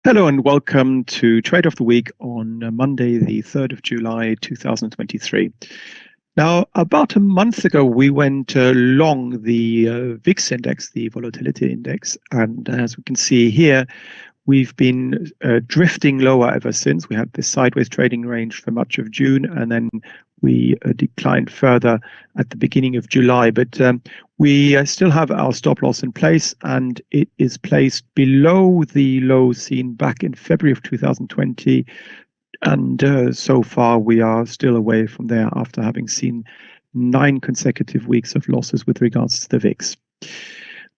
Hello and welcome to Trade of the Week on Monday, the 3rd of July, 2023. Now, about a month ago, we went long the VIX index, the volatility index, and as we can see here, we've been drifting lower ever since. We had this sideways trading range for much of June, and then we declined further at the beginning of July. But we still have our stop loss in place, and it is placed below the low seen back in February of 2020. And so far, we are still away from there after having seen 9 consecutive weeks of losses with regards to the VIX.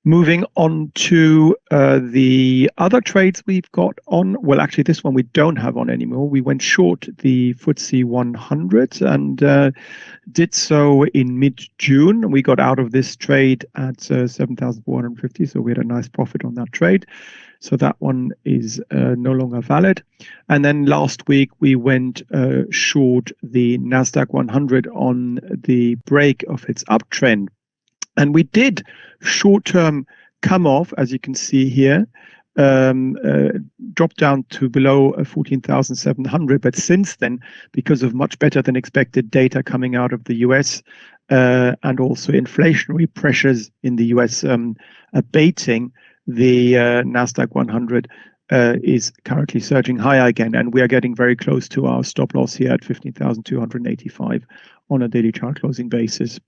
Moving on to the other trades we've got on. Well, actually, this one we don't have on anymore. We went short the FTSE 100 and did so in mid-June. We got out of this trade at 7,450, so we had a nice profit on that trade. So that one is no longer valid. And then last week, we went short the NASDAQ 100 on the break of its uptrend. And we did short-term come off, as you can see here, drop down to below 14,700. But since then, because of much better than expected data coming out of the US and also inflationary pressures in the US abating, the NASDAQ 100 is currently surging higher again. And we are getting very close to our stop loss here at 15,285 on a daily chart closing basis.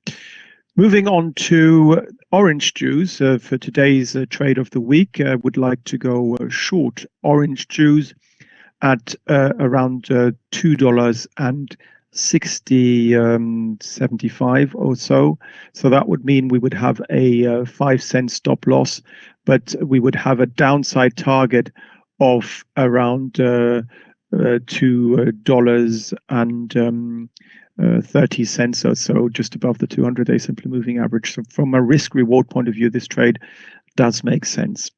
Moving on to orange juice for today's trade of the week, I would like to go short orange juice at around $2.6075 or so. So that would mean we would have a 5-cent stop loss, but we would have a downside target of around $2 and 30 cents or so, just above the 200-day simply moving average. So from a risk-reward point of view, this trade does make sense.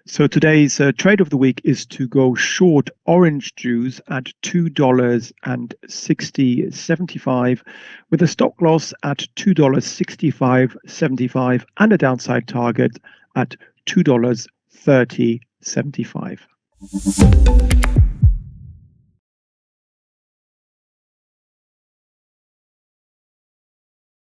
So today's trade of the week is to go short orange juice at $2.6075 with a stop loss at $2.6575 and a downside target at $2.3075.